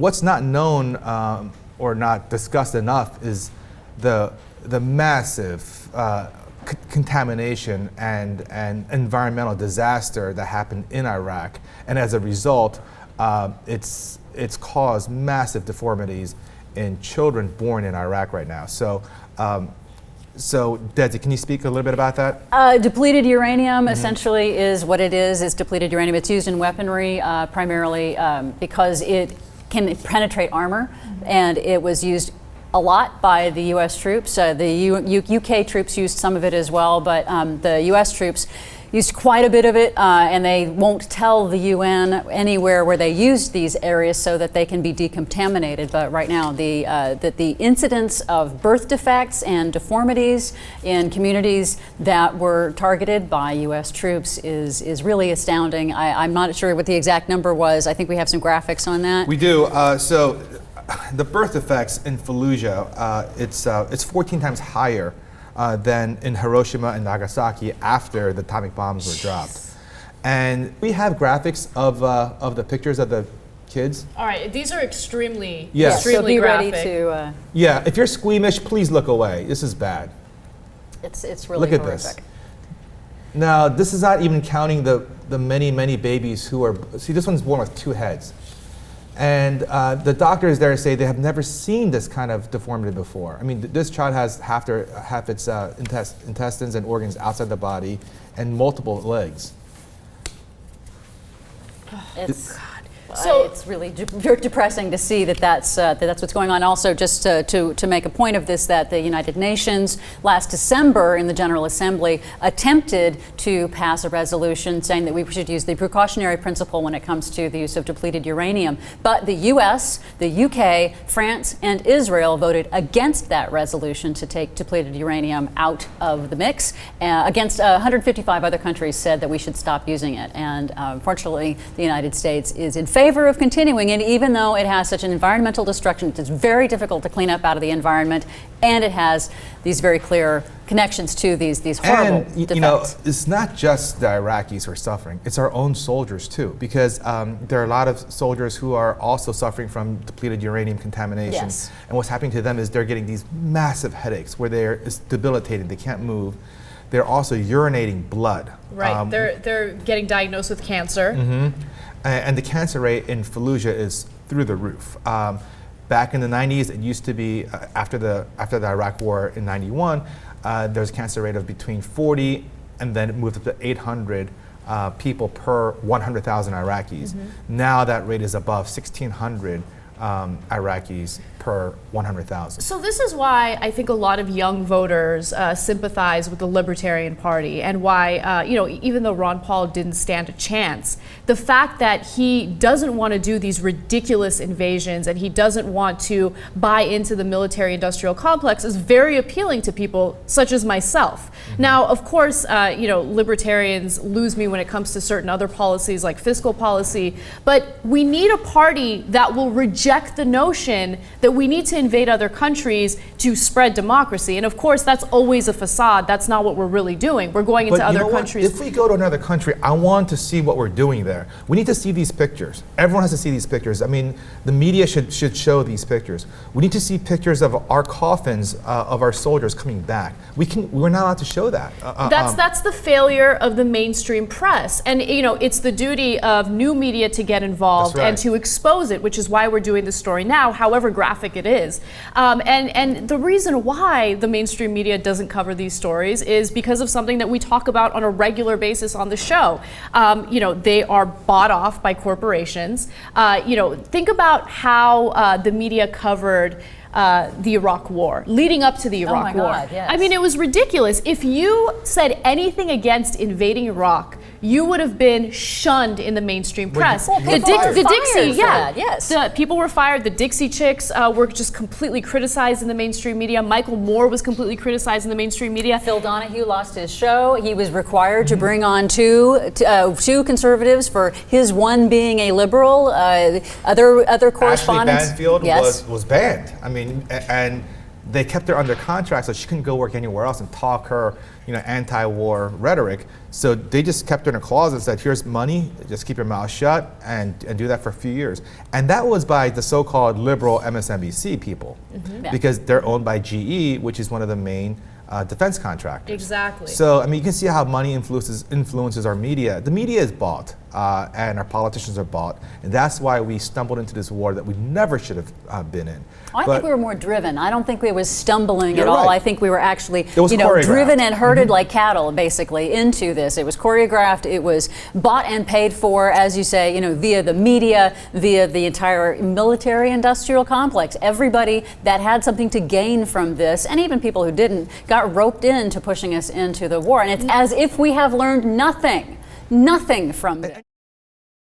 what's not known or not discussed enough is the massive contamination and environmental disaster that happened in Iraq, and as a result, it's caused massive deformities in children born in Iraq right now. So Desi, can you speak a little bit about that? Depleted uranium essentially is what it is. It's depleted uranium. It's used in weaponry primarily because it can penetrate armor, and it was used a lot by the U.S. troops. The UK troops used some of it as well, but the U.S. troops used quite a bit of it, and they won't tell the UN anywhere where they used these areas so that they can be decontaminated. But right now, the incidence of birth defects and deformities in communities that were targeted by U.S. troops is really astounding. I'm not sure what the exact number was. I think we have some graphics on that. We do. So the birth defects in Fallujah, it's 14 times higher than in Hiroshima and Nagasaki after the atomic bombs were dropped. And we have graphics of the pictures of the kids. All right, these are extremely so be graphic. ready to. Yeah, if you're squeamish, please look away. This is bad. It's really look at horrific. this. Now, this is not even counting the many babies who are, see, this one's born with 2 heads. And the doctors there say they have never seen this kind of deformity before. I mean, this child has half its intestines and organs outside the body and multiple legs. It's really depressing to see that's what's going on. Also, just to make a point of this, that the United Nations last December in the General Assembly attempted to pass a resolution saying that we should use the precautionary principle when it comes to the use of depleted uranium. But the US, the UK, France, and Israel voted against that resolution to take depleted uranium out of the mix. Against 155 other countries said that we should stop using it. And unfortunately, the United States is in favor of continuing, and even though it has such an environmental destruction, it's very difficult to clean up out of the environment, and it has these very clear connections to these horrible defects. You know, it's not just the Iraqis who are suffering, it's our own soldiers too, because there are a lot of soldiers who are also suffering from depleted uranium contamination. Yes. And what's happening to them is they're getting these massive headaches where it's debilitated, they can't move. They're also urinating blood. Right, they're getting diagnosed with cancer. And the cancer rate in Fallujah is through the roof. Back in the 90s, it used to be, after the Iraq War in 91, there's a cancer rate of between 40, and then it moved up to 800 people per 100,000 Iraqis. Now that rate is above 1,600 Iraqis per 100,000. So this is why I think a lot of young voters sympathize with the Libertarian Party, and why, even though Ron Paul didn't stand a chance, the fact that he doesn't want to do these ridiculous invasions and he doesn't want to buy into the military-industrial complex is very appealing to people such as myself. Now, of course, libertarians lose me when it comes to certain other policies like fiscal policy, but we need a party that will reject the notion that we need to invade other countries to spread democracy. And of course, that's always a facade. That's not what we're really doing. We're going into other countries. If we go to another country, I want to see what we're doing there. We need to see these pictures. Everyone has to see these pictures. I mean, the media should show these pictures. We need to see pictures of our coffins of our soldiers coming back. We're not allowed to show that. That's the failure of the mainstream press. And it's the duty of new media to get involved and to expose it, which is why we're doing this story now, however graphic it is. And the reason why the mainstream media doesn't cover these stories is because of something that we talk about on a regular basis on the show. They are bought off by corporations. Think about how the media covered the Iraq War, leading up to the Iraq War. God, yes. I mean, it was ridiculous. If you said anything against invading Iraq, you would have been shunned in the mainstream press. Well, the Dixie, yes. People were fired. The Dixie Chicks were just completely criticized in the mainstream media. Michael Moore was completely criticized in the mainstream media. Phil Donahue lost his show. He was required to bring on two conservatives for his one being a liberal. Other correspondents. Ashley Banfield was banned. I mean, and they kept her under contract so she couldn't go work anywhere else and talk her, anti-war rhetoric. So they just kept her in a closet and said, here's money, just keep your mouth shut and do that for a few years. And that was by the so-called liberal MSNBC people, Yeah. because they're owned by GE, which is one of the main defense contractors. Exactly. So, I mean, you can see how money influences our media. The media is bought, and our politicians are bought, and that's why we stumbled into this war that we never should have been in. I think we were more driven. I don't think we was stumbling at You're all. right. I think we were actually, It was choreographed. driven and herded like cattle, basically, into this. It was choreographed. It was bought and paid for, as you say, via the media, via the entire military-industrial complex. Everybody that had something to gain from this, and even people who didn't, got roped into pushing us into the war. And it's as if we have learned nothing from this.